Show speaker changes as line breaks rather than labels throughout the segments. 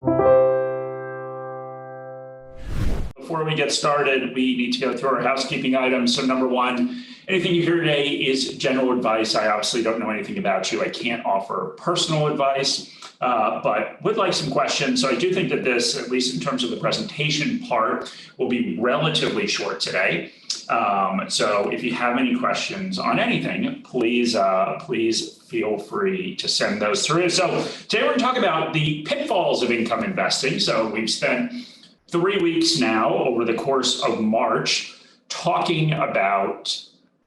Before we get started, we need to go through our housekeeping items. So number one, anything you hear today is general advice. I obviously don't know anything about you. I can't offer personal advice, but would like some questions. So I do think that this, at least in terms of the presentation part, will be relatively short today. So if you have any questions on anything, please feel free to send those through. So today we're going to talk about the pitfalls of income investing. So we've spent 3 weeks now over the course of March talking about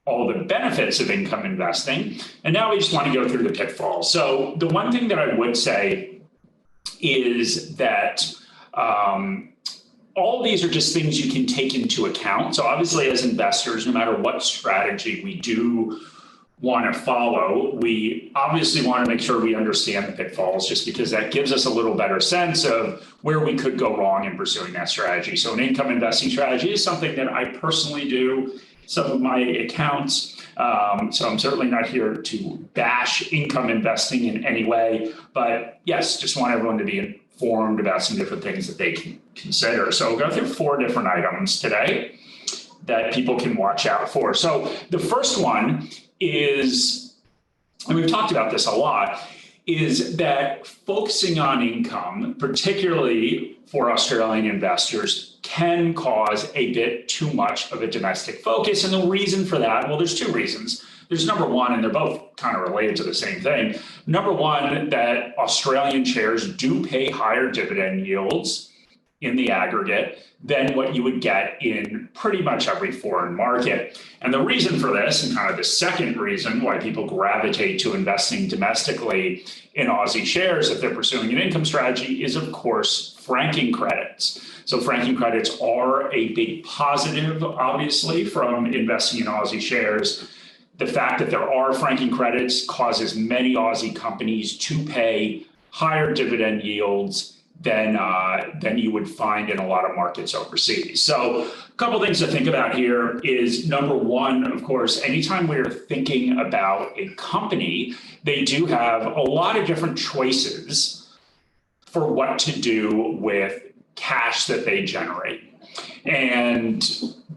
all the benefits of income investing. And now we just want to go through the pitfalls. So the one thing that I would say is that all of these are just things you can take into account. So obviously as investors, no matter what strategy we do want to follow, we obviously want to make sure we understand the pitfalls, just because that gives us a little better sense of where we could go wrong in pursuing that strategy. So an income investing strategy is something that I personally do, some of my accounts. So I'm certainly not here to bash income investing in any way, but yes, just want everyone to be informed about some different things that they can consider. So we'll go through 4 different items today that people can watch out for. So the first one is, and we've talked about this a lot, is that focusing on income, particularly for Australian investors, can cause a bit too much of a domestic focus. And the reason for that, well, there's 2 reasons. There's number one, and they're both kind of related to the same thing. Number one, that Australian shares do pay higher dividend yields in the aggregate than what you would get in pretty much every foreign market. And the reason for this, and kind of the second reason why people gravitate to investing domestically in Aussie shares if they're pursuing an income strategy, is of course franking credits. So franking credits are a big positive, obviously, from investing in Aussie shares. The fact that there are franking credits causes many Aussie companies to pay higher dividend yields than you would find in a lot of markets overseas. So a couple things to think about here is, number one, of course, anytime we're thinking about a company, they do have a lot of different choices for what to do with cash that they generate. And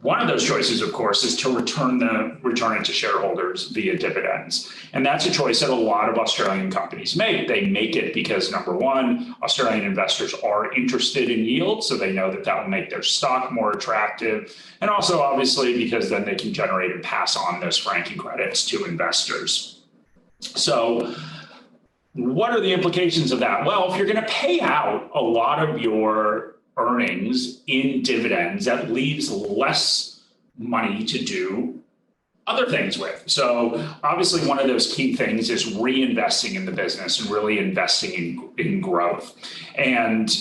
one of those choices, of course, is to return it to shareholders via dividends. And that's a choice that a lot of Australian companies make. They make it because, number one, Australian investors are interested in yield, so they know that that will make their stock more attractive. And also, obviously, because then they can generate and pass on those franking credits to investors. So what are the implications of that? Well, if you're going to pay out a lot of your earnings in dividends, that leaves less money to do other things with. So obviously one of those key things is reinvesting in the business and really investing in growth. And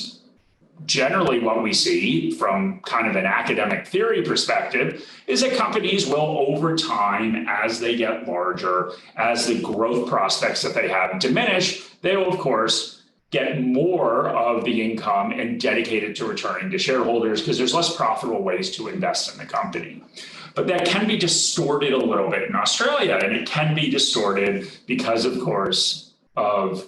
generally what we see from kind of an academic theory perspective is that companies will, over time, as they get larger, as the growth prospects that they have diminish, they will, of course, get more of the income and dedicate it to returning to shareholders, because there's less profitable ways to invest in the company. But that can be distorted a little bit in Australia, and it can be distorted because, of course, of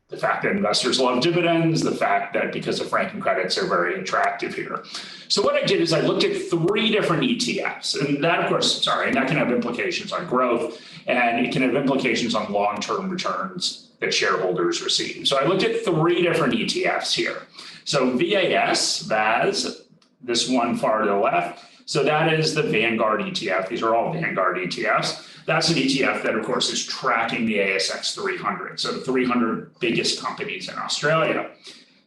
the fact that investors love dividends, the fact that because of franking credits, they're very attractive here. So what I did is I looked at 3 different ETFs, and that, of course, and that can have implications on growth, and it can have implications on long-term returns that shareholders receive. So I looked at 3 different ETFs here. So VAS, this one far to the left, so that is the Vanguard ETF. These are all Vanguard ETFs. That's an ETF that, of course, is tracking the ASX 300, so the 300 biggest companies in Australia.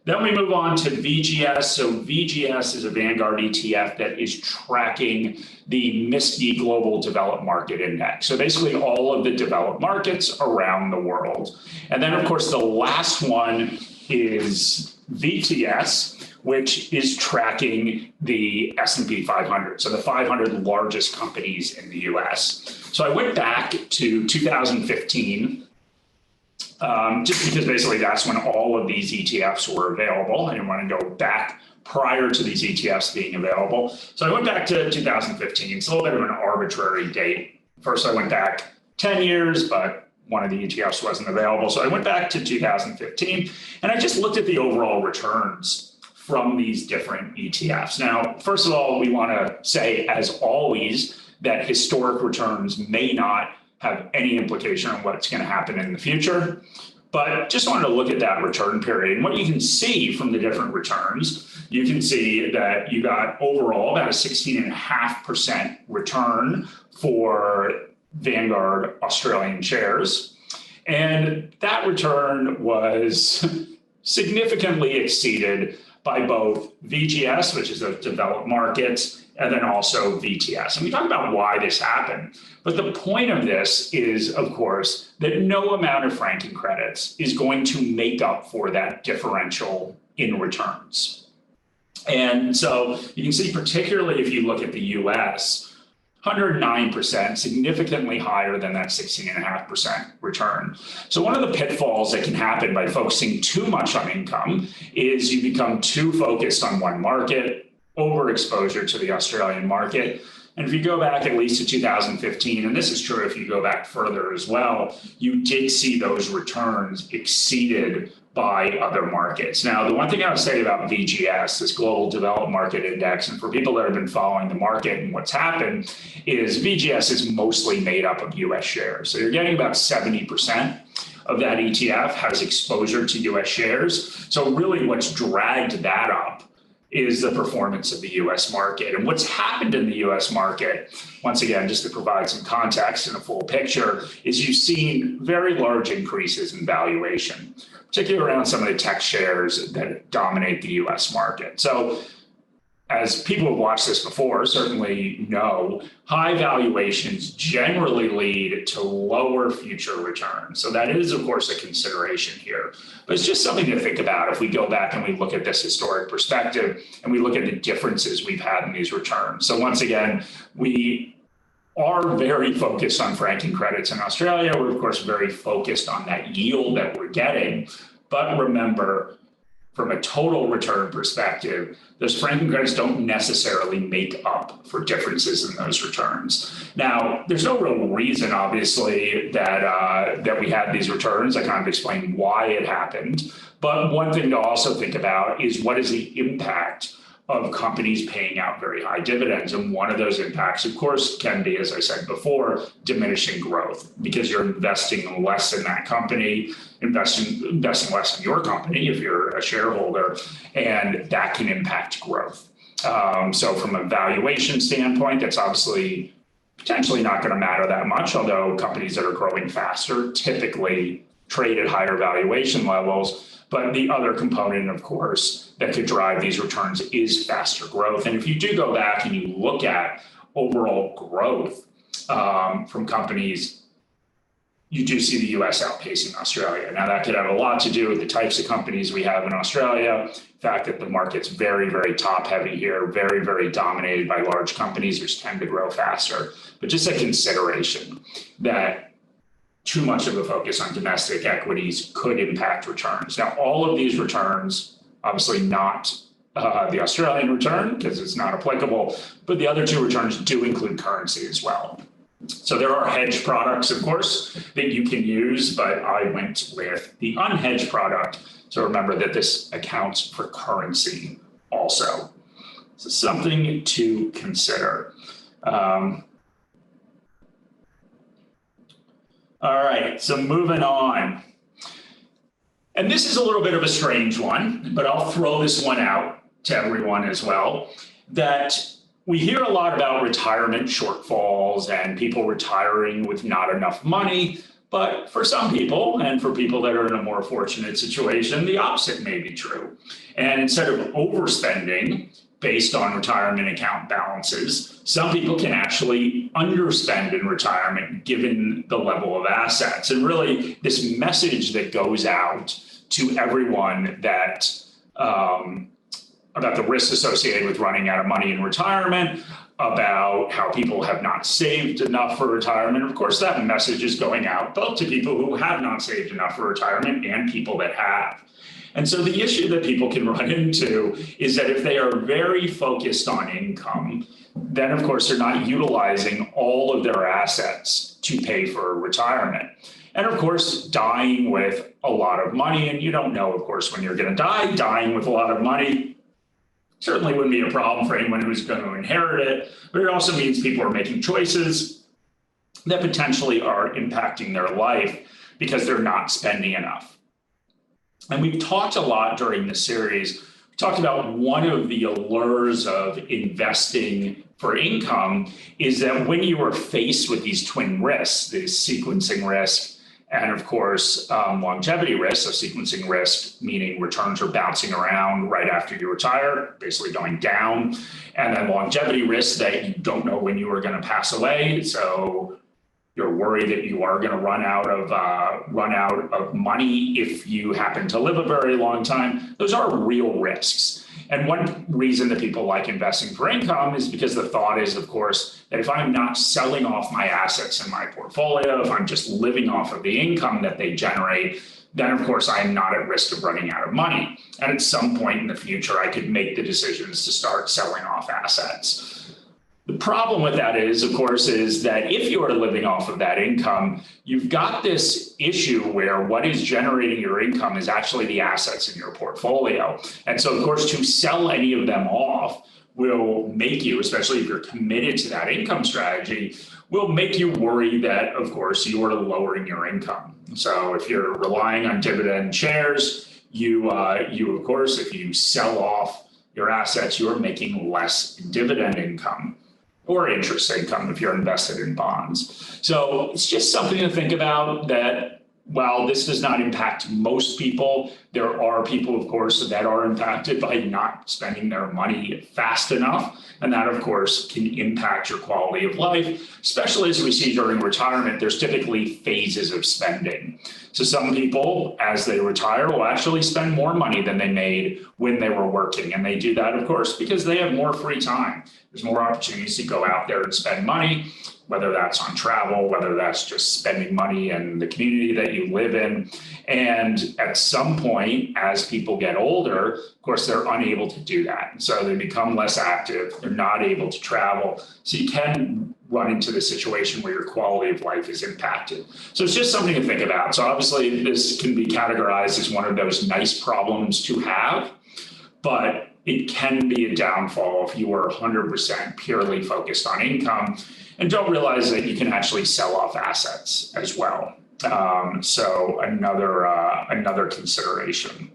Then we move on to VGS. So VGS is a Vanguard ETF that is tracking the MSCI Global Developed Market Index. So basically all of the developed markets around the world. And then, of course, the last one is VTS, which is tracking the S&P 500, so the 500 largest companies in the US. So I went back to 2015, just because basically that's when all of these ETFs were available. I didn't want to go back prior to these ETFs being available. So I went back to 2015. It's a little bit of an arbitrary date. First, I went back 10 years, but one of the ETFs wasn't available. So I went back to 2015 and I just looked at the overall returns from these different ETFs. Now, first of all, we want to say, as always, that historic returns may not have any implication on what's going to happen in the future. But just wanted to look at that return period. And what you can see from the different returns, you can see that you got overall about a 16.5% return for Vanguard Australian shares. And that return was significantly exceeded by both VGS, which is a developed markets, and then also VTS. And we talk about why this happened. But the point of this is, of course, that no amount of franking credits is going to make up for that differential in returns. And so you can see, particularly if you look at the US, 109%, significantly higher than that 16.5% return. So one of the pitfalls that can happen by focusing too much on income is you become too focused on one market, overexposure to the Australian market. And if you go back at least to 2015, and this is true if you go back further as well, you did see those returns exceeded by other markets. Now, the one thing I would say about VGS, this Global Developed Market Index, and for people that have been following the market and what's happened, is VGS is mostly made up of US shares. So you're getting about 70% of that ETF has exposure to US shares. So really what's dragged that up is the performance of the US market. And what's happened in the US market, once again, just to provide some context and a full picture, is you've seen very large increases in valuation, particularly around some of the tech shares that dominate the US market. So as people who have watched this before certainly know, high valuations generally lead to lower future returns. So that is, of course, a consideration here. But it's just something to think about if we go back and we look at this historic perspective and we look at the differences we've had in these returns. So once again, we are very focused on franking credits in Australia. We're, of course, very focused on that yield that we're getting. But remember, from a total return perspective, those franking credits don't necessarily make up for differences in those returns. Now, there's no real reason, obviously, that we had these returns. I kind of explained why it happened. But one thing to also think about is what is the impact of companies paying out very high dividends. And one of those impacts, of course, can be, as I said before, diminishing growth, because you're investing less in that company, investing less in your company if you're a shareholder, and that can impact growth. So from a valuation standpoint, that's obviously potentially not going to matter that much, although companies that are growing faster typically trade at higher valuation levels. But the other component, of course, that could drive these returns is faster growth. And if you do go back and you look at overall growth from companies, you do see the US outpacing Australia. Now, that could have a lot to do with the types of companies we have in Australia, the fact that the market's very, very top heavy here, very, very dominated by large companies, which tend to grow faster. But just a consideration that too much of a focus on domestic equities could impact returns. Now, all of these returns, obviously not the Australian return because it's not applicable, but the other two returns do include currency as well. So there are hedge products, of course, that you can use, but I went with the unhedged product. So remember that this accounts for currency also. So something to consider. All right, so moving on. And this is a little bit of a strange one, but I'll throw this one out to everyone as well, that we hear a lot about retirement shortfalls and people retiring with not enough money. But for some people, and for people that are in a more fortunate situation, the opposite may be true. And instead of overspending based on retirement account balances, some people can actually underspend in retirement given the level of assets. And really, this message that goes out to everyone that about the risks associated with running out of money in retirement, about how people have not saved enough for retirement. Of course, that message is going out both to people who have not saved enough for retirement and people that have. And so the issue that people can run into is that if they are very focused on income, then of course they're not utilizing all of their assets to pay for retirement. And of course, dying with a lot of money, and you don't know, of course, when you're going to die. Dying with a lot of money certainly wouldn't be a problem for anyone who's going to inherit it, but it also means people are making choices that potentially are impacting their life because they're not spending enough. And we've talked a lot during this series. We talked about one of the allures of investing for income is that when you are faced with these twin risks, the sequencing risk and of course longevity risk, so sequencing risk, meaning returns are bouncing around right after you retire, basically going down, and then longevity risk that you don't know when you are going to pass away. So you're worried that you are going to run out of money if you happen to live a very long time. Those are real risks. And one reason that people like investing for income is because the thought is, of course, that if I'm not selling off my assets in my portfolio, if I'm just living off of the income that they generate, then of course I'm not at risk of running out of money. And at some point in the future, I could make the decisions to start selling off assets. The problem with that is, of course, is that if you are living off of that income, you've got this issue where what is generating your income is actually the assets in your portfolio. And so, of course, to sell any of them off will make you, especially if you're committed to that income strategy, will make you worry that, of course, you are lowering your income. So if you're relying on dividend shares, you of course, if you sell off your assets, you're making less dividend income or interest income if you're invested in bonds. So it's just something to think about that while this does not impact most people, there are people, of course, that are impacted by not spending their money fast enough. And that, of course, can impact your quality of life, especially as we see during retirement, there's typically phases of spending. So some people, as they retire, will actually spend more money than they made when they were working. And they do that, of course, because they have more free time. There's more opportunities to go out there and spend money, whether that's on travel, whether that's just spending money in the community that you live in. And at some point, as people get older, of course, they're unable to do that. So they become less active. They're not able to travel. So you can run into the situation where your quality of life is impacted. So it's just something to think about. So obviously, this can be categorized as one of those nice problems to have, but it can be a downfall if you are 100% purely focused on income and don't realize that you can actually sell off assets as well. So another consideration.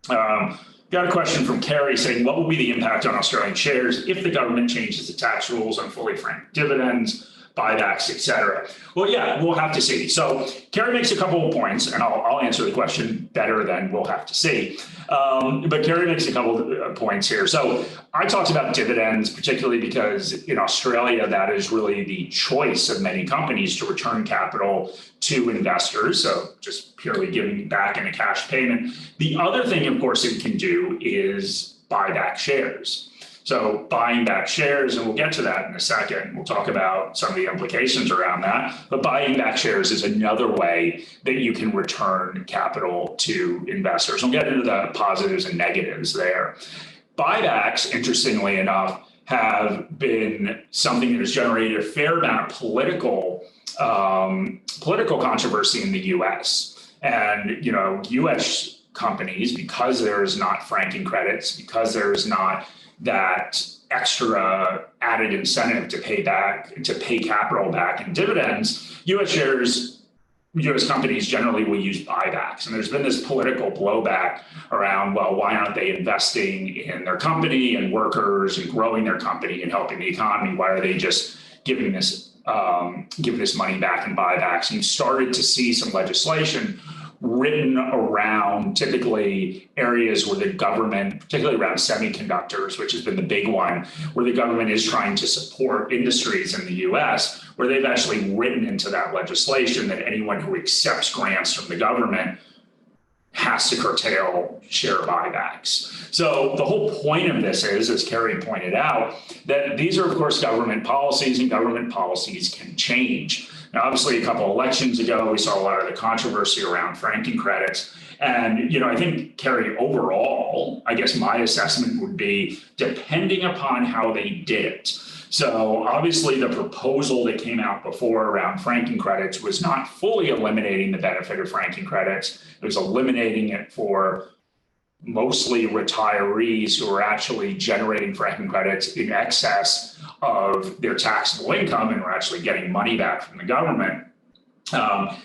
Got a question from Carrie saying, what will be the impact on Australian shares if the government changes the tax rules on fully franked dividends, buybacks, et cetera? Well, yeah, we'll have to see. So Carrie makes a couple of points, and I'll answer the question better than we'll have to see. But Carrie makes a couple of points here. So I talked about dividends, particularly because in Australia, that is really the choice of many companies to return capital to investors. So just purely giving back in a cash payment. The other thing, of course, it can do is buy back shares. So buying back shares, and we'll get to that in a second. We'll talk about some of the implications around that. But buying back shares is another way that you can return capital to investors. We'll get into the positives and negatives there. Buybacks, interestingly enough, have been something that has generated a fair amount of political controversy in the U.S. And U.S. companies, because there is not franking credits, because there is not that extra added incentive to pay capital back in dividends, U.S. companies generally will use buybacks. And there's been this political blowback around, well, why aren't they investing in their company and workers and growing their company and helping the economy? Why are they just giving this money back in buybacks? And you started to see some legislation written around typically areas where the government, particularly around semiconductors, which has been the big one, where the government is trying to support industries in the US, where they've actually written into that legislation that anyone who accepts grants from the government has to curtail share buybacks. So the whole point of this is, as Carrie pointed out, that these are, of course, government policies, and government policies can change. Now, obviously, a couple of elections ago, we saw a lot of the controversy around franking credits. And, I think, Carrie, overall, I guess my assessment would be, depending upon how they did it. So obviously the proposal that came out before around franking credits was not fully eliminating the benefit of franking credits. It was eliminating it for mostly retirees who are actually generating franking credits in excess of their taxable income and were actually getting money back from the government.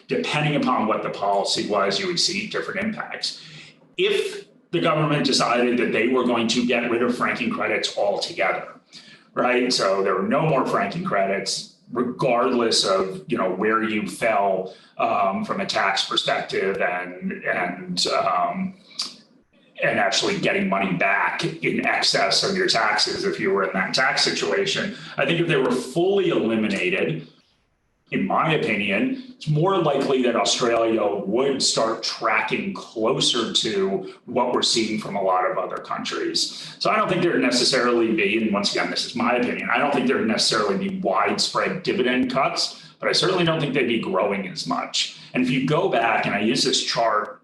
Depending upon what the policy was, you would see different impacts. If the government decided that they were going to get rid of franking credits altogether, right? So there were no more franking credits, regardless of where you fell from a tax perspective, and actually getting money back in excess of your taxes if you were in that tax situation. I think if they were fully eliminated, in my opinion, it's more likely that Australia would start tracking closer to what we're seeing from a lot of other countries. So I don't think there'd necessarily be, and once again, this is my opinion, I don't think there'd necessarily be widespread dividend cuts, but I certainly don't think they'd be growing as much. And if you go back, and I use this chart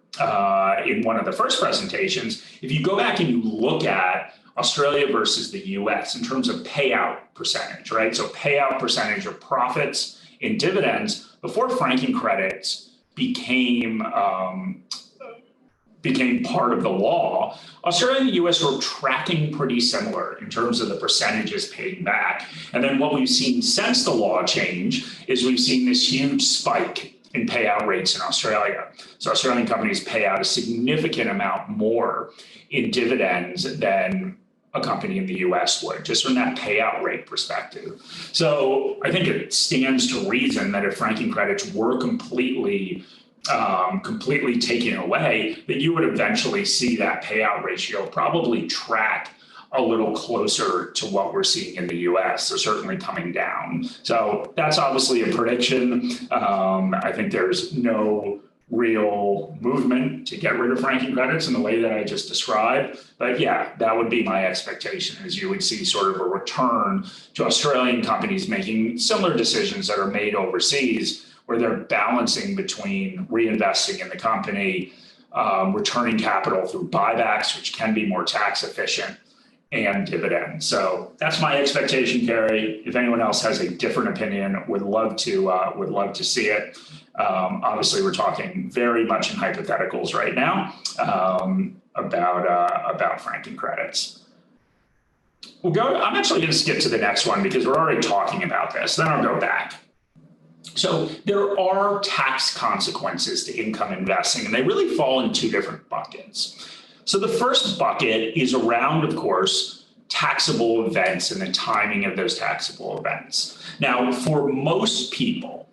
in one of the first presentations, if you go back and you look at Australia versus the US in terms of payout percentage, right? So payout percentage of profits in dividends before franking credits became part of the law, Australia and the US were tracking pretty similar in terms of the percentages paid back. And then what we've seen since the law change is we've seen this huge spike in payout rates in Australia. So Australian companies pay out a significant amount more in dividends than a company in the US would, just from that payout rate perspective. So I think it stands to reason that if franking credits were completely taken away, that you would eventually see that payout ratio probably track a little closer to what we're seeing in the US, so certainly coming down. So that's obviously a prediction. I think there's no real movement to get rid of franking credits in the way that I just described. But yeah, that would be my expectation, is you would see sort of a return to Australian companies making similar decisions that are made overseas, where they're balancing between reinvesting in the company, returning capital through buybacks, which can be more tax efficient, and dividends. So that's my expectation, Carrie. If anyone else has a different opinion, would love to see it. Obviously, we're talking very much in hypotheticals right now about franking credits. I'm actually going to skip to the next one because we're already talking about this. Then I'll go back. So there are tax consequences to income investing, and they really fall in two different buckets. So the first bucket is around, of course, taxable events and the timing of those taxable events. Now, for most people,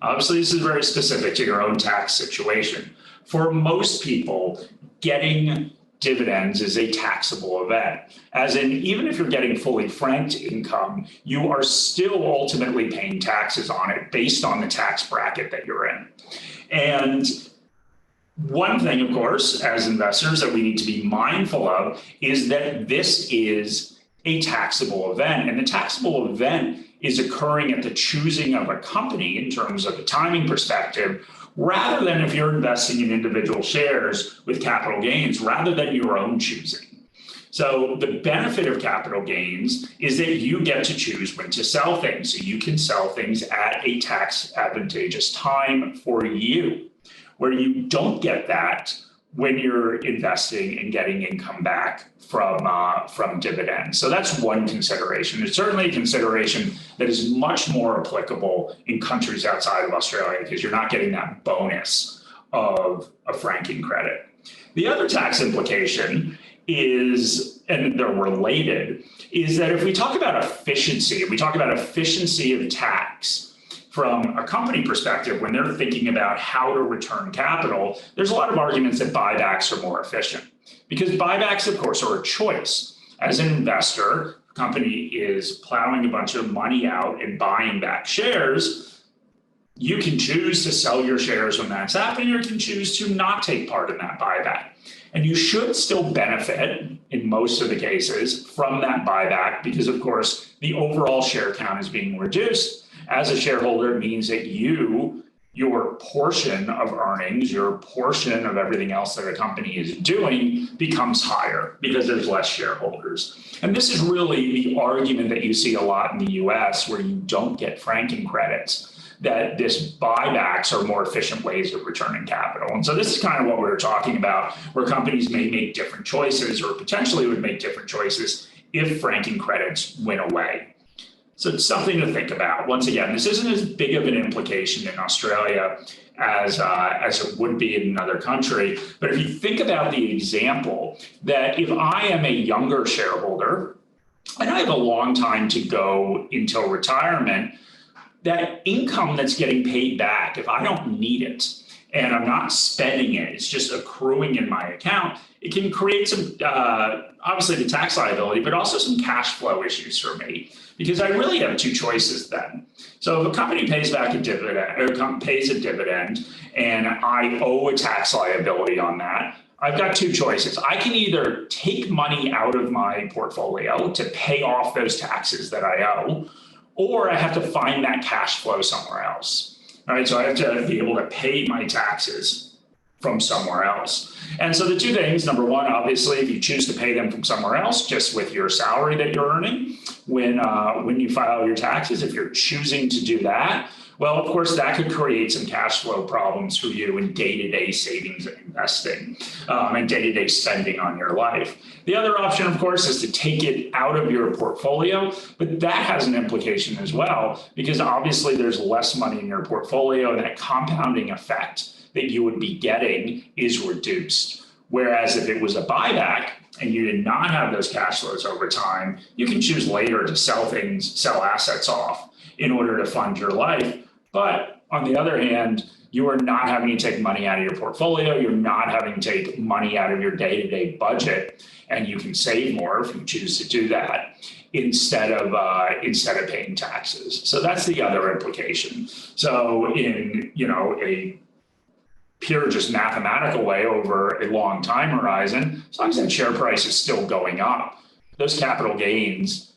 obviously this is very specific to your own tax situation. For most people, getting dividends is a taxable event. As in, even if you're getting fully franked income, you are still ultimately paying taxes on it based on the tax bracket that you're in. And one thing, of course, as investors that we need to be mindful of is that this is a taxable event, and the taxable event is occurring at the choosing of a company in terms of a timing perspective, rather than if you're investing in individual shares with capital gains, rather than your own choosing. So the benefit of capital gains is that you get to choose when to sell things. So you can sell things at a tax advantageous time for you, where you don't get that when you're investing and getting income back from dividends. So that's one consideration. It's certainly a consideration that is much more applicable in countries outside of Australia, because you're not getting that bonus of a franking credit. The other tax implication is, and they're related, is that if we talk about efficiency of tax, from a company perspective, when they're thinking about how to return capital, there's a lot of arguments that buybacks are more efficient, because buybacks, of course, are a choice. As an investor, the company is plowing a bunch of money out and buying back shares. You can choose to sell your shares when that's happening, or you can choose to not take part in that buyback. And you should still benefit, in most of the cases, from that buyback, because, of course, the overall share count is being reduced. As a shareholder, it means that you your portion of earnings, your portion of everything else that a company is doing becomes higher because there's less shareholders. And this is really the argument that you see a lot in the US, where you don't get franking credits, that this buybacks are more efficient ways of returning capital. And so this is kind of what we're talking about, where companies may make different choices or potentially would make different choices if franking credits went away. So it's something to think about. Once again, this isn't as big of an implication in Australia as it would be in another country. But if you think about the example that if I am a younger shareholder and I have a long time to go until retirement, that income that's getting paid back, if I don't need it and I'm not spending it, it's just accruing in my account, it can create some, obviously the tax liability, but also some cash flow issues for me, because I really have two choices then. So if a company pays back a dividend or pays a dividend and I owe a tax liability on that, I've got two choices. I can either take money out of my portfolio to pay off those taxes that I owe, or I have to find that cash flow somewhere else. All right, so I have to be able to pay my taxes from somewhere else. And so the two things, number one, obviously, if you choose to pay them from somewhere else, just with your salary that you're earning, when you file your taxes, if you're choosing to do that, well, of course, that could create some cash flow problems for you in day-to-day savings and investing and day-to-day spending on your life. The other option, of course, is to take it out of your portfolio, but that has an implication as well, because obviously there's less money in your portfolio, and that compounding effect that you would be getting is reduced. Whereas if it was a buyback and you did not have those cash flows over time, you can choose later to sell assets off in order to fund your life. But on the other hand, you are not having to take money out of your portfolio. You're not having to take money out of your day-to-day budget, and you can save more if you choose to do that instead of paying taxes. So that's the other implication. So in a pure just mathematical way over a long time horizon, as long as that share price is still going up, those capital gains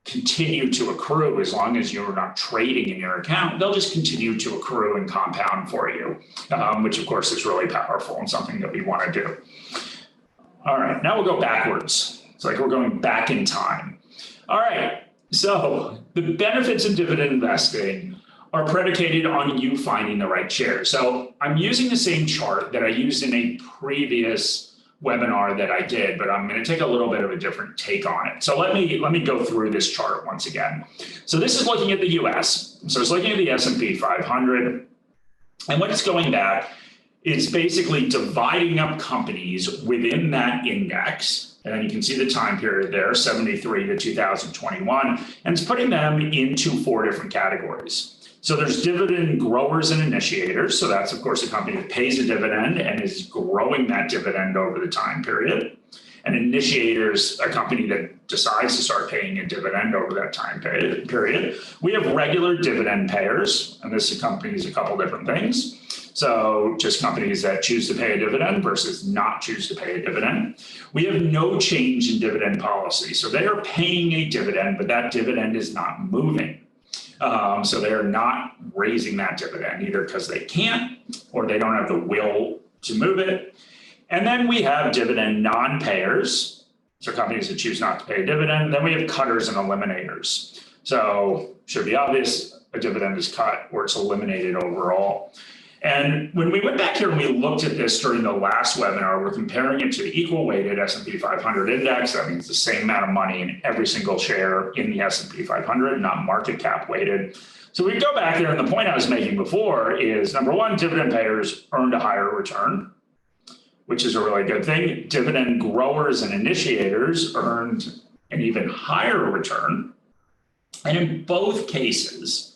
continue to accrue. As long as you're not trading in your account, they'll just continue to accrue and compound for you, which of course is really powerful and something that we want to do. All right, now we'll go backwards. It's like we're going back in time. All right, so the benefits of dividend investing are predicated on you finding the right shares. So I'm using the same chart that I used in a previous webinar that I did, but I'm going to take a little bit of a different take on it. So let me go through this chart once again. So this is looking at the US. So it's looking at the S&P 500. And what it's going back is basically dividing up companies within that index. And then you can see the time period there, 73 to 2021. And it's putting them into 4 different categories. So there's dividend growers and initiators. So that's, of course, a company that pays a dividend and is growing that dividend over the time period. And initiators, a company that decides to start paying a dividend over that time period. We have regular dividend payers, and this accompanies a couple different things. So just companies that choose to pay a dividend versus not choose to pay a dividend. We have no change in dividend policy. So they are paying a dividend, but that dividend is not moving. So they're not raising that dividend either because they can't or they don't have the will to move it. And then we have dividend non-payers, so companies that choose not to pay a dividend. Then we have cutters and eliminators. So should be obvious, a dividend is cut or it's eliminated overall. And when we went back here and we looked at this during the last webinar, we're comparing it to the equal weighted S&P 500 index. That means the same amount of money in every single share in the S&P 500, not market cap weighted. So we go back there, and the point I was making before is, number one, dividend payers earned a higher return, which is a really good thing. Dividend growers and initiators earned an even higher return. And in both cases,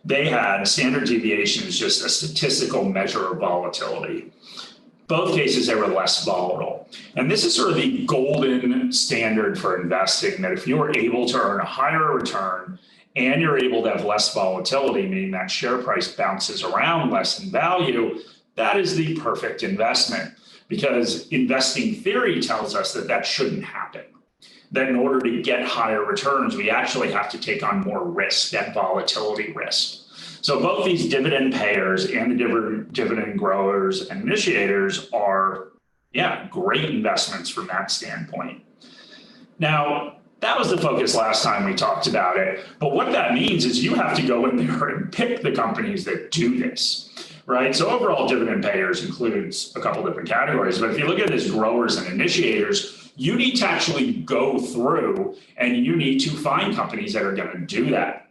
they had standard deviation is just a statistical measure of volatility. Both cases, they were less volatile. And this is sort of the golden standard for investing, that if you are able to earn a higher return and you're able to have less volatility, meaning that share price bounces around less in value, that is the perfect investment, because investing theory tells us that that shouldn't happen. That in order to get higher returns, we actually have to take on more risk, that volatility risk. So both these dividend payers and the dividend growers and initiators are, yeah, great investments from that standpoint. Now, that was the focus last time we talked about it. But what that means is you have to go in there and pick the companies that do this, right? So overall dividend payers includes a couple different categories. But if you look at this growers and initiators, you need to actually go through and you need to find companies that are going to do that.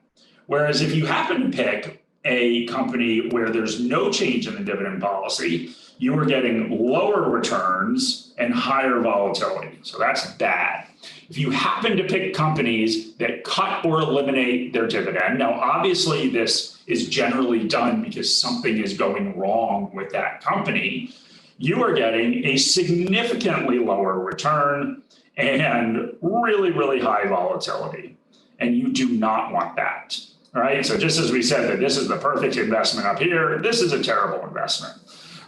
Whereas if you happen to pick a company where there's no change in the dividend policy, you are getting lower returns and higher volatility. So that's bad. If you happen to pick companies that cut or eliminate their dividend, now obviously this is generally done because something is going wrong with that company, you are getting a significantly lower return and really, really high volatility. And you do not want that, right? So just as we said that this is the perfect investment up here, this is a terrible investment.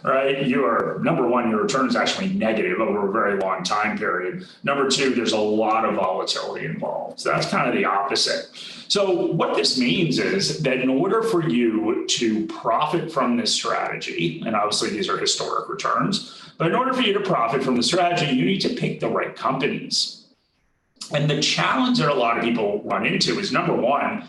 Right? Number one, your return is actually negative over a very long time period. Number two, there's a lot of volatility involved. So that's kind of the opposite. So what this means is that in order for you to profit from this strategy, and obviously these are historic returns, but in order for you to profit from the strategy, you need to pick the right companies. And the challenge that a lot of people run into is, number one,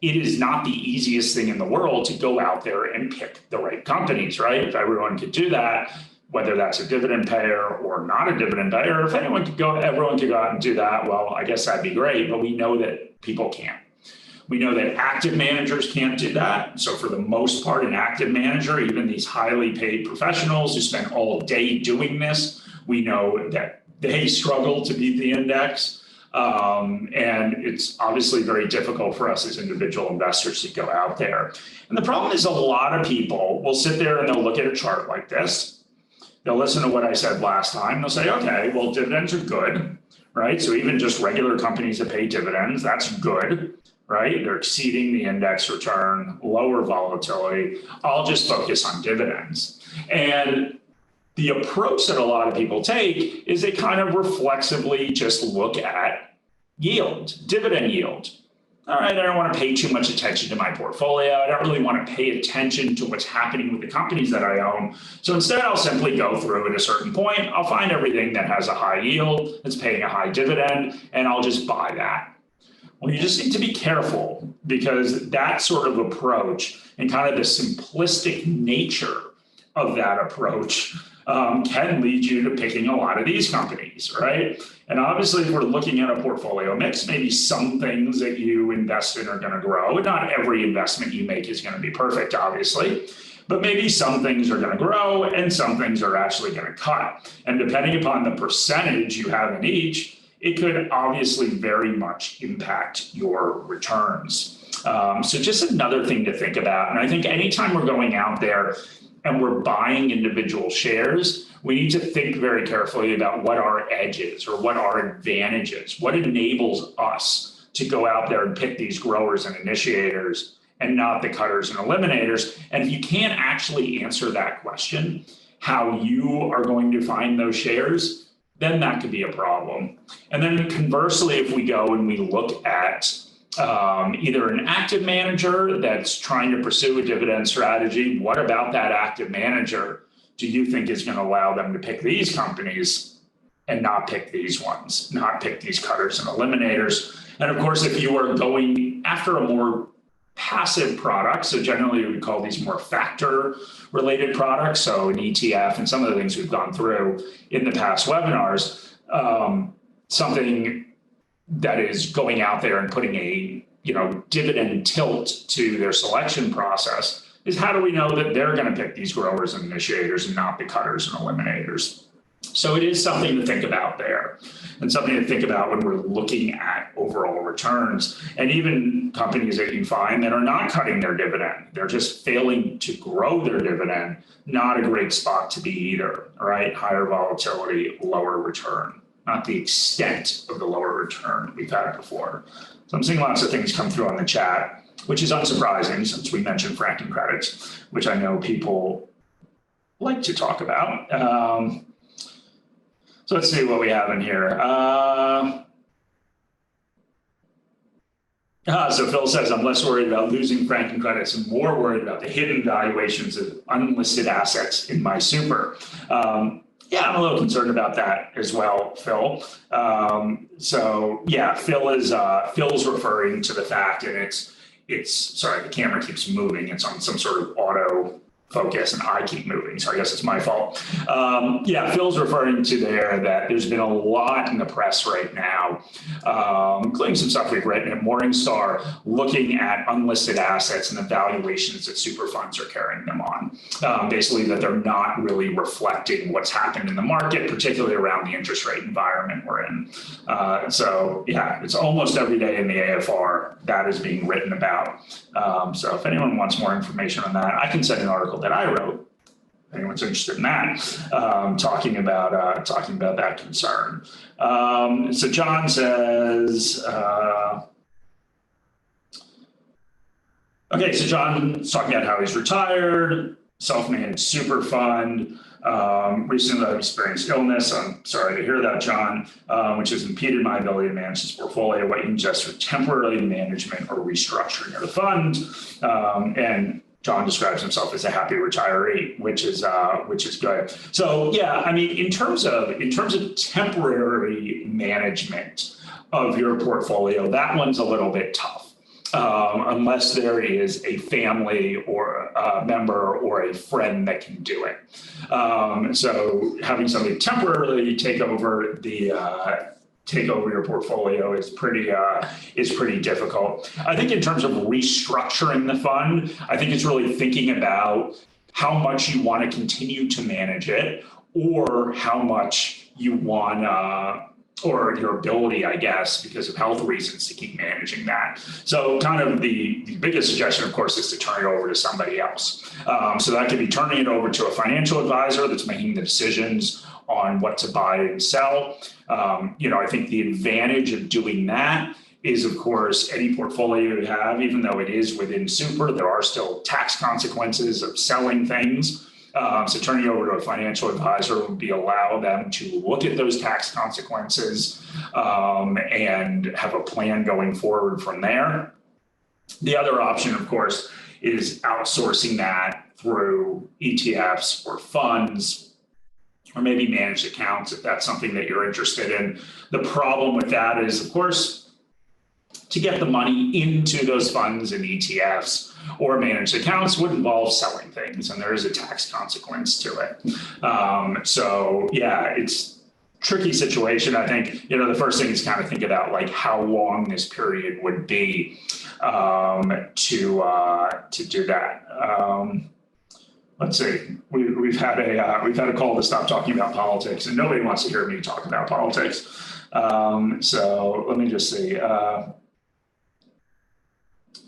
it is not the easiest thing in the world to go out there and pick the right companies, right? If everyone could do that, whether that's a dividend payer or not a dividend payer, if everyone could go out and do that, well, I guess that'd be great, but we know that people can't. We know that active managers can't do that. So for the most part, an active manager, even these highly paid professionals who spend all day doing this, we know that they struggle to beat the index. And it's obviously very difficult for us as individual investors to go out there. And the problem is a lot of people will sit there and they'll look at a chart like this. They'll listen to what I said last time. They'll say, okay, well, dividends are good, right? So even just regular companies that pay dividends, that's good, right? They're exceeding the index return, lower volatility. I'll just focus on dividends. And the approach that a lot of people take is they kind of reflexively just look at yield, dividend yield. All right, I don't want to pay too much attention to my portfolio. I don't really want to pay attention to what's happening with the companies that I own. So instead, I'll simply go through at a certain point. I'll find everything that has a high yield, that's paying a high dividend, and I'll just buy that. Well, you just need to be careful because that sort of approach and kind of the simplistic nature of that approach can lead you to picking a lot of these companies, right? And obviously, if we're looking at a portfolio mix, maybe some things that you invest in are going to grow. Not every investment you make is going to be perfect, obviously, but maybe some things are going to grow and some things are actually going to cut. And depending upon the percentage you have in each, it could obviously very much impact your returns. So just another thing to think about. And I think anytime we're going out there and we're buying individual shares, we need to think very carefully about what our edge is or what our advantage is, what enables us to go out there and pick these growers and initiators and not the cutters and eliminators. And if you can't actually answer that question, how you are going to find those shares, then that could be a problem. And then conversely, if we go and we look at either an active manager that's trying to pursue a dividend strategy, what about that active manager do you think is going to allow them to pick these companies and not pick these ones, not pick these cutters and eliminators? And of course, if you are going after a more passive product, so generally we call these more factor related products, so an ETF and some of the things we've gone through in the past webinars, something that is going out there and putting a dividend tilt to their selection process is how do we know that they're going to pick these growers and initiators and not the cutters and eliminators? So it is something to think about there and something to think about when we're looking at overall returns. And even companies that you find that are not cutting their dividend, they're just failing to grow their dividend, not a great spot to be either, all right? Higher volatility, lower return, not the extent of the lower return we've had before. So I'm seeing lots of things come through on the chat, which is unsurprising since we mentioned franking credits, which I know people like to talk about. So let's see what we have in here. So Phil says, I'm less worried about losing franking credits and more worried about the hidden valuations of unlisted assets in my super. Yeah, I'm a little concerned about that as well, Phil. So yeah, Phil's referring to the fact, and it's sorry, the camera keeps moving. It's on some sort of auto focus and I keep moving, so I guess it's my fault. Yeah, Phil's referring to there that there's been a lot in the press right now, including some stuff we've written at Morningstar, looking at unlisted assets and the valuations that super funds are carrying them on. Basically that they're not really reflecting what's happened in the market, particularly around the interest rate environment we're in. So yeah, it's almost every day in the AFR that is being written about. So if anyone wants more information on that, I can send an article that I wrote, if anyone's interested in that, talking about that concern. So John says, okay, so John's talking about how he's retired, self-managed super fund. Recently I've experienced illness. I'm sorry to hear that, John, which has impeded my ability to manage this portfolio. What you can suggest for temporary management or restructuring of the fund. And John describes himself as a happy retiree, which is good. So yeah, I mean, in terms of temporary management of your portfolio, that one's a little bit tough, unless there is a family or a member or a friend that can do it. So having somebody temporarily take over your portfolio is pretty difficult. I think in terms of restructuring the fund, I think it's really thinking about how much you want to continue to manage it, or how much you want, or your ability, I guess, because of health reasons, to keep managing that. So kind of the biggest suggestion, of course, is to turn it over to somebody else. So that could be turning it over to a financial advisor that's making the decisions on what to buy and sell. I think the advantage of doing that is, of course, any portfolio you have, even though it is within super, there are still tax consequences of selling things. So turning it over to a financial advisor would allow them to look at those tax consequences and have a plan going forward from there. The other option, of course, is outsourcing that through ETFs or funds, or maybe managed accounts if that's something that you're interested in. The problem with that is, of course, to get the money into those funds and ETFs or managed accounts would involve selling things, and there is a tax consequence to it. So yeah, it's a tricky situation. I think, the first thing is kind of think about like how long this period would be to do that. Let's see. We've had a call to stop talking about politics, and nobody wants to hear me talk about politics. So let me just see.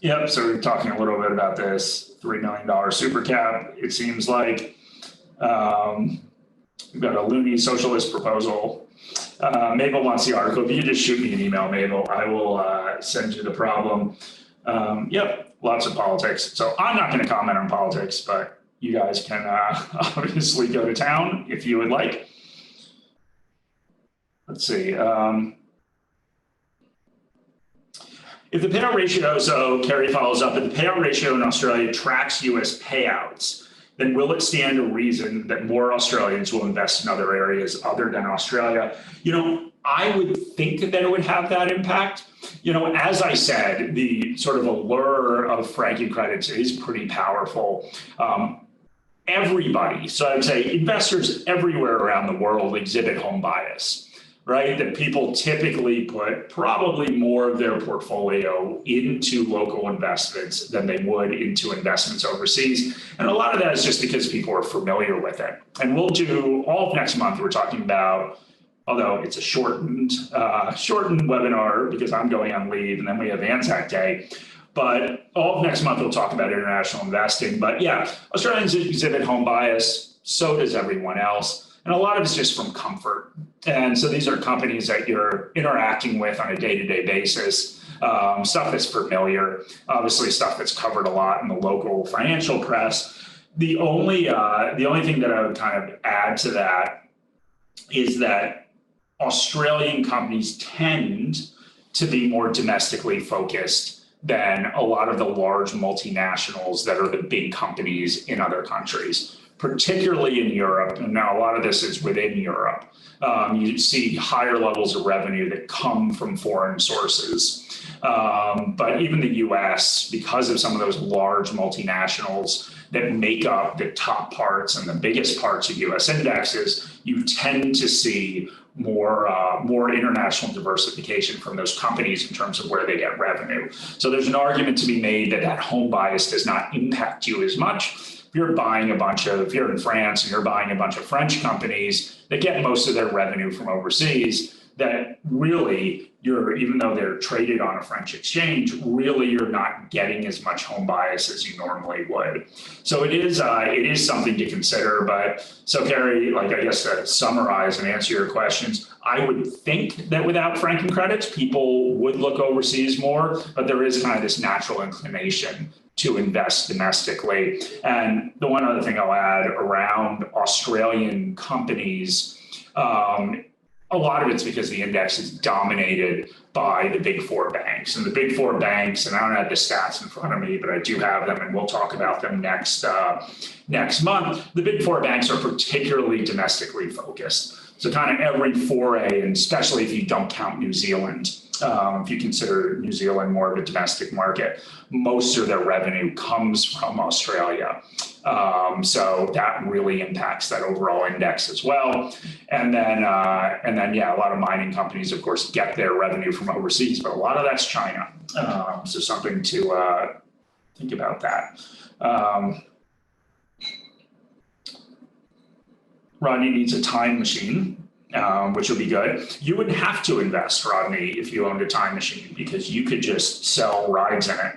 Yep. So we're talking a little bit about this $3 million super cap. It seems like we've got a loony socialist proposal. Mabel wants the article. If you just shoot me an email, Mabel, I will send you the problem. Yep. Lots of politics. So I'm not going to comment on politics, but you guys can obviously go to town if you would like. Let's see. If the payout ratio, so Kerry follows up, if the payout ratio in Australia tracks US payouts, then will it stand to reason that more Australians will invest in other areas other than Australia? I would think that it would have that impact. As I said, the sort of allure of franking credits is pretty powerful. Everybody, so I would say investors everywhere around the world exhibit home bias, right? That people typically put probably more of their portfolio into local investments than they would into investments overseas. And a lot of that is just because people are familiar with it. And we'll do all of next month, we're talking about, although it's a shortened webinar because I'm going on leave, and then we have Anzac Day. But all of next month, we'll talk about international investing. But yeah, Australians exhibit home bias. So does everyone else. And a lot of it's just from comfort. And so these are companies that you're interacting with on a day-to-day basis, stuff that's familiar, obviously stuff that's covered a lot in the local financial press. The only thing that I would kind of add to that is that Australian companies tend to be more domestically focused than a lot of the large multinationals that are the big companies in other countries, particularly in Europe. And now a lot of this is within Europe. You see higher levels of revenue that come from foreign sources. But even the US, because of some of those large multinationals that make up the top parts and the biggest parts of US indexes, you tend to see more international diversification from those companies in terms of where they get revenue. So there's an argument to be made that that home bias does not impact you as much. If you're in France and you're buying a bunch of French companies that get most of their revenue from overseas, that really even though they're traded on a French exchange, really you're not getting as much home bias as you normally would. So it is something to consider. But so Carrie, I guess to summarize and answer your questions, I would think that without franking credits, people would look overseas more, but there is kind of this natural inclination to invest domestically. And the one other thing I'll add around Australian companies, a lot of it's because the index is dominated by the big four banks. And the big four banks, and I don't have the stats in front of me, but I do have them, and we'll talk about them next month. The big four banks are particularly domestically focused. So kind of every foray, and especially if you don't count New Zealand, if you consider New Zealand more of a domestic market, most of their revenue comes from Australia. So that really impacts that overall index as well. And then, yeah, a lot of mining companies, of course, get their revenue from overseas, but a lot of that's China. So something to think about that. Rodney needs a time machine, which would be good. You wouldn't have to invest, Rodney, if you owned a time machine, because you could just sell rides in it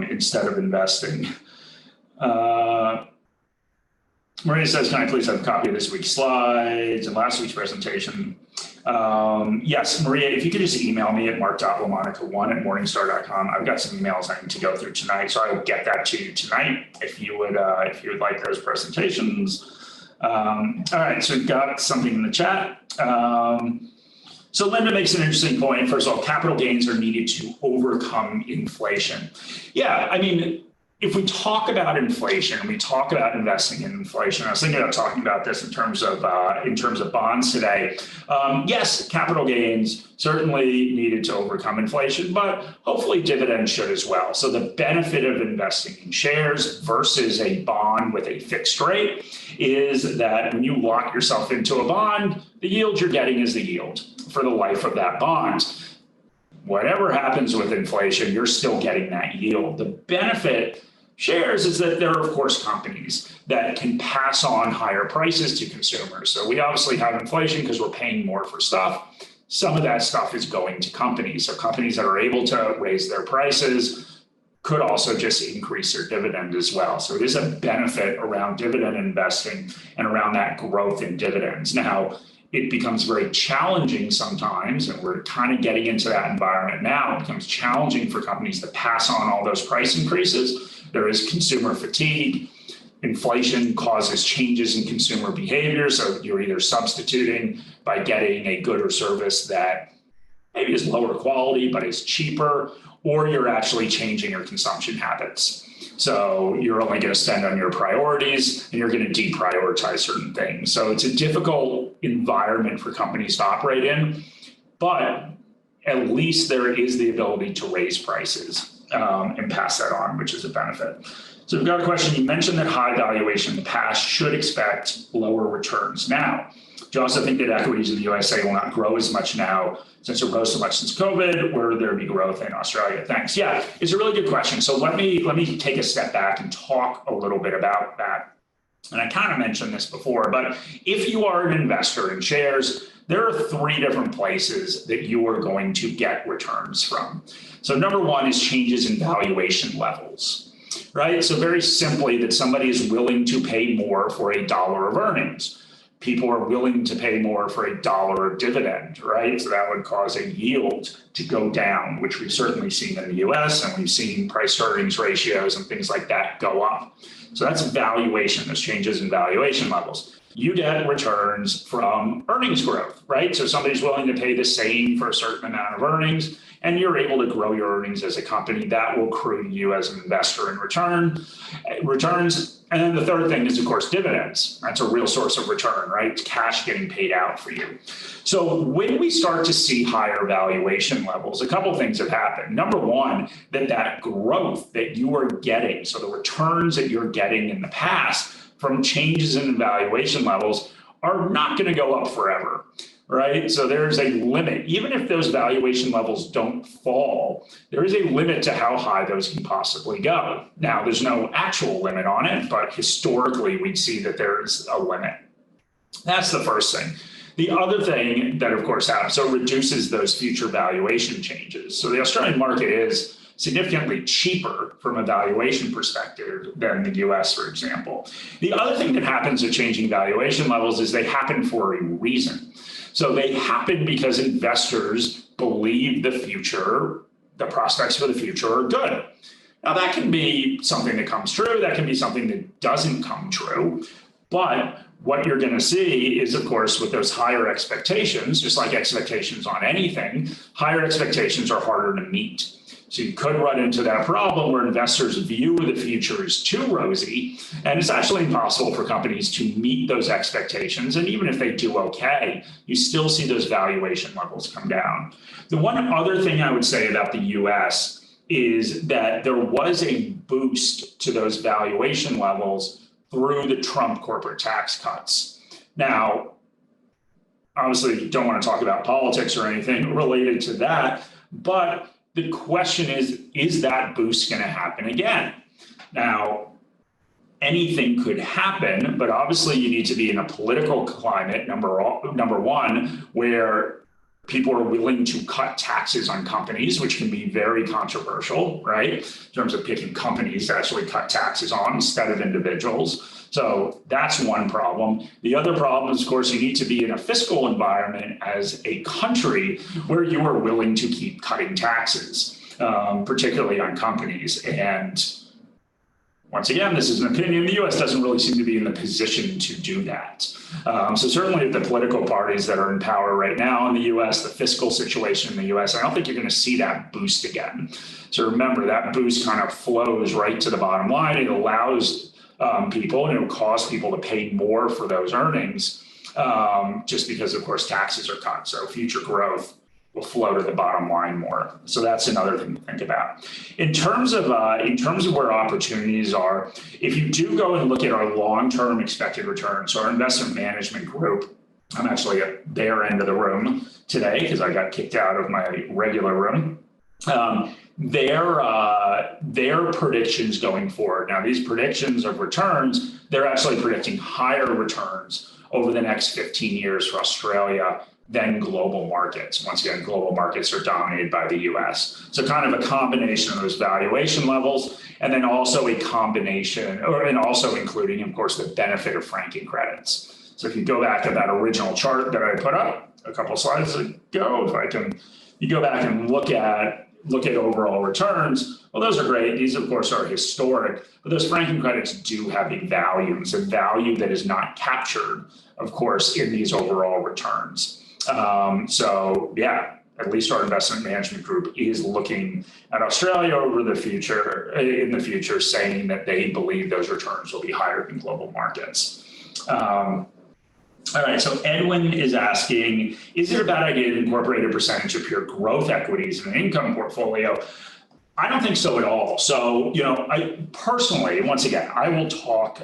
instead of investing. Maria says, can I please have a copy of this week's slides and last week's presentation? Yes, Maria, if you could just email me at mark.lamonica1@morningstar.com. I've got some emails I need to go through tonight, so I will get that to you tonight if you would like those presentations. All right, so we've got something in the chat. So Linda makes an interesting point. First of all, capital gains are needed to overcome inflation. Yeah, I mean, if we talk about inflation and we talk about investing in inflation, I was thinking about talking about this in terms of bonds today. Yes, capital gains certainly needed to overcome inflation, but hopefully dividends should as well. So the benefit of investing in shares versus a bond with a fixed rate is that when you lock yourself into a bond, the yield you're getting is the yield for the life of that bond. Whatever happens with inflation, you're still getting that yield. The benefit shares is that there are, of course, companies that can pass on higher prices to consumers. So we obviously have inflation because we're paying more for stuff. Some of that stuff is going to companies. So companies that are able to raise their prices could also just increase their dividend as well. So it is a benefit around dividend investing and around that growth in dividends. Now, it becomes very challenging sometimes, and we're kind of getting into that environment now. It becomes challenging for companies to pass on all those price increases. There is consumer fatigue. Inflation causes changes in consumer behavior. So you're either substituting by getting a good or service that maybe is lower quality, but is cheaper, or you're actually changing your consumption habits. So you're only going to spend on your priorities and you're going to deprioritize certain things. So it's a difficult environment for companies to operate in, but at least there is the ability to raise prices and pass that on, which is a benefit. So we've got a question. You mentioned that high valuation in the past should expect lower returns now. Do you also think that equities in the USA will not grow as much now since it rose so much since COVID? Or will there be growth in Australia? Thanks. Yeah, it's a really good question. So let me take a step back and talk a little bit about that. And I kind of mentioned this before, but if you are an investor in shares, there are three different places that you are going to get returns from. So number one is changes in valuation levels, right? So very simply that somebody is willing to pay more for $1 of earnings. People are willing to pay more for $1 of dividend, right? So that would cause a yield to go down, which we've certainly seen in the US, and we've seen price to earnings ratios and things like that go up. So that's valuation, those changes in valuation levels. you get returns from earnings growth, right? So somebody's willing to pay the same for a certain amount of earnings, and you're able to grow your earnings as a company. That will accrue to you as an investor in returns. And then the third thing is, of course, dividends. That's a real source of return, right? It's cash getting paid out for you. So when we start to see higher valuation levels, a couple of things have happened. Number one, that growth that you are getting, so the returns that you're getting in the past from changes in valuation levels are not going to go up forever, right? So there's a limit. Even if those valuation levels don't fall, there is a limit to how high those can possibly go. Now, there's no actual limit on it, but historically, we'd see that there's a limit. That's the first thing. The other thing that, of course, happens, so reduces those future valuation changes. So the Australian market is significantly cheaper from a valuation perspective than the US, for example. The other thing that happens with changing valuation levels is they happen for a reason. So they happen because investors believe the future, the prospects for the future are good. Now that can be something that comes true, that can be something that doesn't come true, but what you're going to see is, of course, with those higher expectations, just like expectations on anything, higher expectations are harder to meet. So you could run into that problem where investors view the future as too rosy, and it's actually impossible for companies to meet those expectations. And even if they do okay, you still see those valuation levels come down. The one other thing I would say about the US is that there was a boost to those valuation levels through the Trump corporate tax cuts. Now, obviously, you don't want to talk about politics or anything related to that, but the question is that boost going to happen again? Now, anything could happen, but obviously you need to be in a political climate, number one, where people are willing to cut taxes on companies, which can be very controversial, right? In terms of picking companies to actually cut taxes on instead of individuals. So that's one problem. The other problem is, of course, you need to be in a fiscal environment as a country where you are willing to keep cutting taxes, particularly on companies. And once again, this is an opinion. The US doesn't really seem to be in the position to do that. So certainly the political parties that are in power right now in the US, the fiscal situation in the US, I don't think you're going to see that boost again. So remember, that boost kind of flows right to the bottom line. It allows people, and it'll cause people to pay more for those earnings just because, of course, taxes are cut. So future growth will flow to the bottom line more. So that's another thing to think about. In terms of where opportunities are, if you do go and look at our long-term expected returns, so our investment management group, I'm actually at their end of the room today because I got kicked out of my regular room. Their predictions going forward. Now, these predictions of returns, they're actually predicting higher returns over the next 15 years for Australia than global markets. Once again, global markets are dominated by the US. So kind of a combination of those valuation levels, and then also a combination, and also including, of course, the benefit of franking credits. So if you go back to that original chart that I put up a couple of slides ago, you go back and look at overall returns, well, those are great. These, of course, are historic, but those franking credits do have a value. It's a value that is not captured, of course, in these overall returns. So yeah, at least our investment management group is looking at Australia in the future, saying that they believe those returns will be higher than global markets. All right, so Edwin is asking, is it a bad idea to incorporate a percentage of pure growth equities in an income portfolio? I don't think so at all. So, I personally, once again, I will talk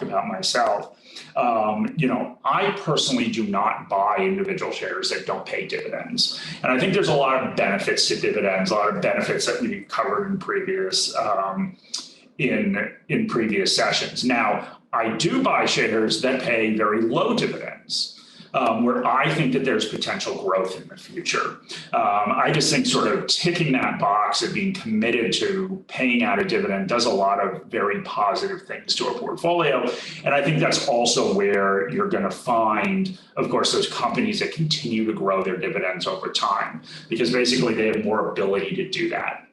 about myself. I personally do not buy individual shares that don't pay dividends. And I think there's a lot of benefits to dividends, a lot of benefits that we covered in previous in previous sessions. Now, I do buy shares that pay very low dividends, where I think that there's potential growth in the future. I just think sort of ticking that box of being committed to paying out a dividend does a lot of very positive things to a portfolio. And I think that's also where you're going to find, of course, those companies that continue to grow their dividends over time, because basically they have more ability to do that.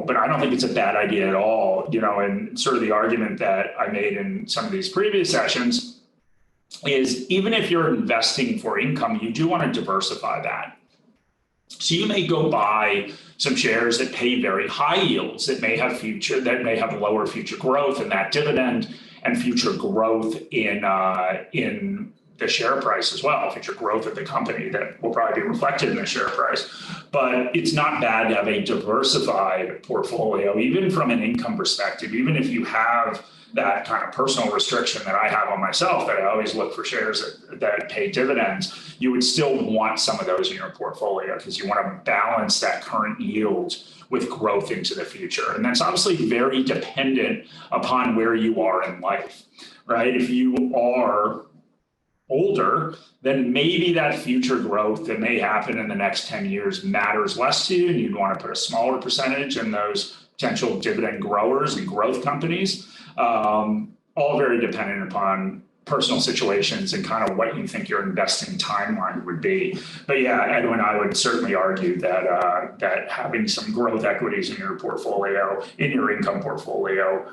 But I don't think it's a bad idea at all, and sort of the argument that I made in some of these previous sessions is even if you're investing for income, you do want to diversify that. So you may go buy some shares that pay very high yields that may have lower future growth in that dividend and future growth in the share price as well, future growth of the company that will probably be reflected in the share price. But it's not bad to have a diversified portfolio, even from an income perspective, even if you have that kind of personal restriction that I have on myself, that I always look for shares that pay dividends, you would still want some of those in your portfolio because you want to balance that current yield with growth into the future. And that's obviously very dependent upon where you are in life, right? If you are older, then maybe that future growth that may happen in the next 10 years matters less to you, and you'd want to put a smaller percentage in those potential dividend growers and growth companies. All very dependent upon personal situations and kind of what you think your investing timeline would be. But yeah, Edwin, I would certainly argue that that having some growth equities in your portfolio, in your income portfolio,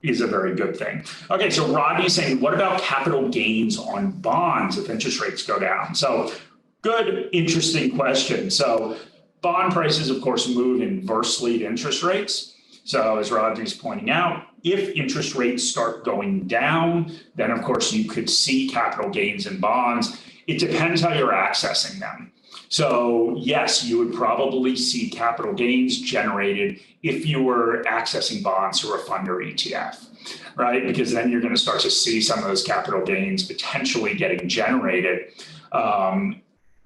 is a very good thing. Okay, so Rodney's saying, what about capital gains on bonds if interest rates go down? So good, interesting question. So bond prices, of course, move inversely to interest rates. So as Rodney's pointing out, if interest rates start going down, then of course you could see capital gains in bonds. It depends how you're accessing them. So yes, you would probably see capital gains generated if you were accessing bonds through a fund or ETF, right? Because then you're going to start to see some of those capital gains potentially getting generated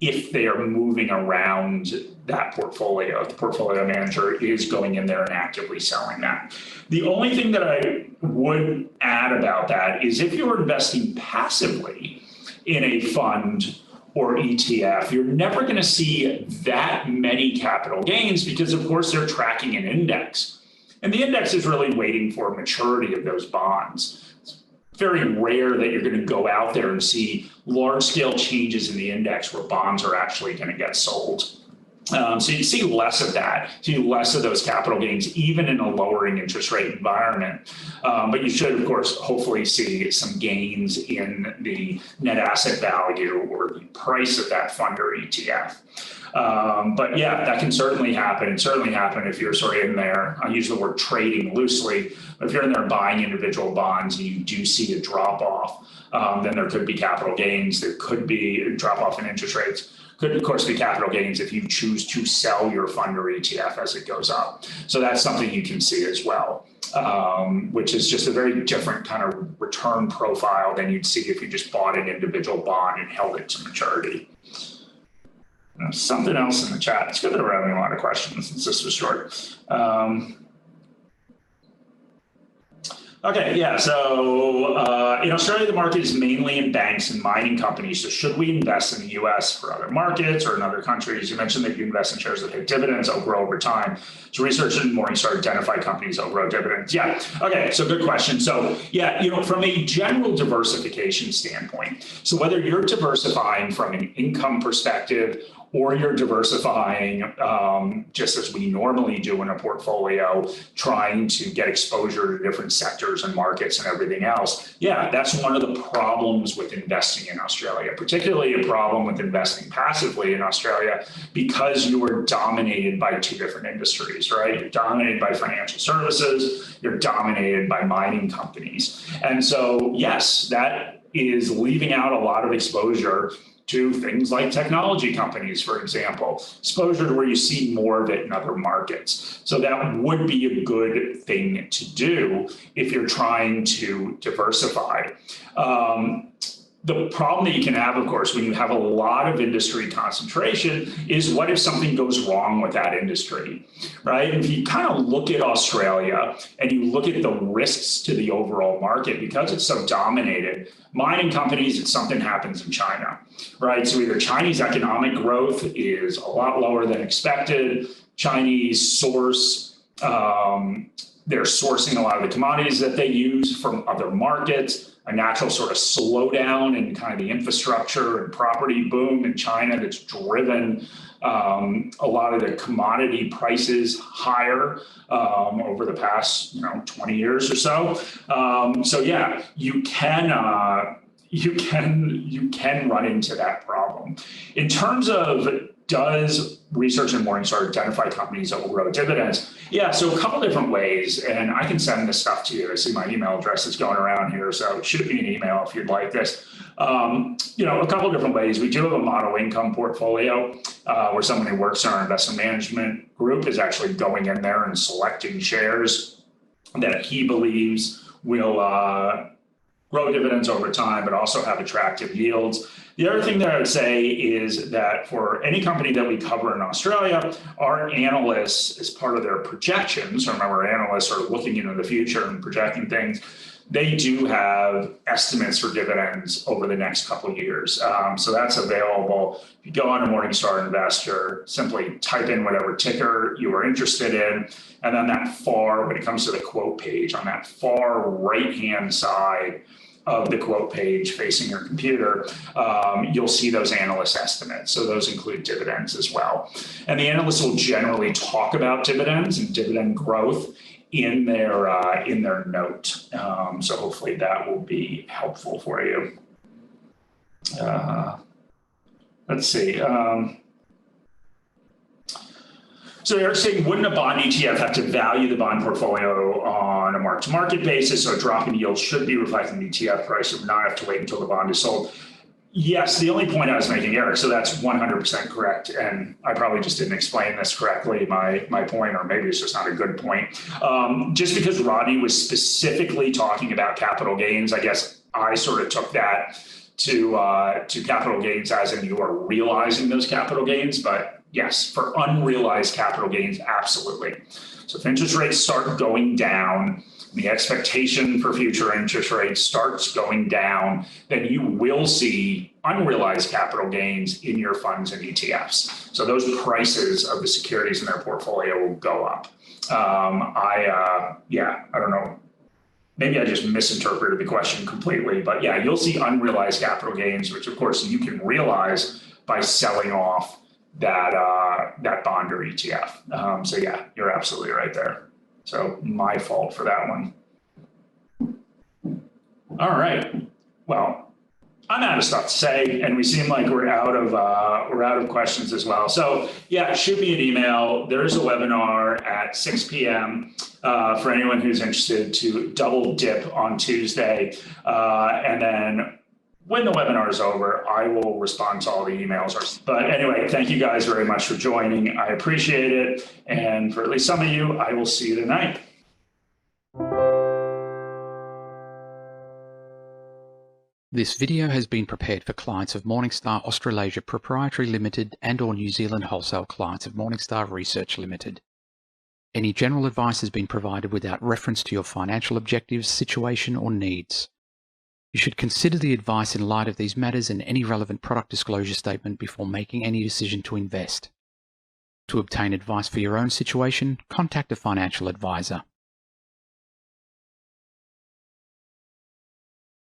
if they are moving around that portfolio. If the portfolio manager is going in there and actively selling that. The only thing that I would add about that is if you're investing passively in a fund or ETF, you're never going to see that many capital gains because, of course, they're tracking an index. And the index is really waiting for maturity of those bonds. It's very rare that you're going to go out there and see large-scale changes in the index where bonds are actually going to get sold. So you see less of that, see less of those capital gains, even in a lowering interest rate environment. But you should, of course, hopefully see some gains in the net asset value or the price of that fund or ETF. But yeah, that can certainly happen. And certainly happen if you're sort of in there. I use the word trading loosely. But if you're in there buying individual bonds and you do see a drop off, then there could be capital gains. There could be a drop off in interest rates. Could, of course, be capital gains if you choose to sell your fund or ETF as it goes up. So that's something you can see as well, which is just a very different kind of return profile than you'd see if you just bought an individual bond and held it to maturity. Something else in the chat. It's good that we're having a lot of questions since this was short. Okay, yeah, so in Australia, the market is mainly in banks and mining companies. So should we invest in the US for other markets or in other countries? You mentioned that you invest in shares that pay dividends, that'll grow over time. So research in Morningstar identify companies that will grow dividends. Yeah, okay, so good question. So yeah, from a general diversification standpoint, so whether you're diversifying from an income perspective or you're diversifying just as we normally do in a portfolio, trying to get exposure to different sectors and markets and everything else. Yeah, that's one of the problems with investing in Australia, particularly a problem with investing passively in Australia because you are dominated by two different industries, right? You're dominated by financial services, you're dominated by mining companies. And so, yes, that is leaving out a lot of exposure to things like technology companies, for example, exposure to where you see more of it in other markets. So that would be a good thing to do if you're trying to diversify. The problem that you can have, of course, when you have a lot of industry concentration is what if something goes wrong with that industry, right? If you kind of look at Australia and you look at the risks to the overall market, because it's so dominated, mining companies, if something happens in China, right? So either Chinese economic growth is a lot lower than expected, Chinese source They're sourcing a lot of the commodities that they use from other markets, a natural sort of slowdown in kind of the infrastructure and property boom in China that's driven a lot of the commodity prices higher over the past 20 years or so. So yeah, you can run into that problem. In terms of, does research in Morningstar identify companies that will grow dividends? Yeah, so a couple different ways, and I can send this stuff to you. I see my email address is going around here, so shoot me an email if you'd like this. A couple different ways. We do have a model income portfolio where someone who works in our investment management group is actually going in there and selecting shares that he believes will grow dividends over time, but also have attractive yields. The other thing that I would say is that for any company that we cover in Australia, our analysts, as part of their projections, remember analysts are looking into the future and projecting things, they do have estimates for dividends over the next couple of years. So that's available. If you go on to Morningstar Investor, simply type in whatever ticker you are interested in, and then when it comes to the quote page, on that far right-hand side of the quote page facing your computer, you'll see those analyst estimates. So those include dividends as well. And the analysts will generally talk about dividends and dividend growth in their note. So hopefully that will be helpful for you. Let's see. So they're saying, wouldn't a bond ETF have to value the bond portfolio on a mark-to-market basis? So a drop in yield should be reflected in the ETF price, or not have to wait until the bond is sold. Yes, the only point I was making, Eric, so that's 100% correct. And I probably just didn't explain this correctly, my point, or maybe it's just not a good point. Just because Rodney was specifically talking about capital gains, I guess I sort of took that to capital gains as in you are realizing those capital gains. But yes, for unrealized capital gains, absolutely. So if interest rates start going down, the expectation for future interest rates starts going down, then you will see unrealized capital gains in your funds and ETFs. So those prices of the securities in their portfolio will go up. I don't know. Maybe I just misinterpreted the question completely, but yeah, you'll see unrealized capital gains, which of course you can realize by selling off that bond or ETF. So yeah, you're absolutely right there. So my fault for that one. All right. Well, I'm out of stuff to say, and we seem like we're out of questions as well. So yeah, shoot me an email. There's a webinar at 6 p.m. For anyone who's interested to double dip on Tuesday, and then when the webinar is over, I will respond to all the emails. But anyway, thank you guys very much for joining. I appreciate it. And for at least some of you, I will see you tonight.
This video has been prepared for clients of Morningstar Australasia Proprietary Limited and/or New Zealand wholesale clients of Morningstar Research Limited. Any general advice has been provided without reference to your financial objectives, situation, or needs. You should consider the advice in light of these matters and any relevant product disclosure statement before making any decision to invest. To obtain advice for your own situation, contact a financial advisor.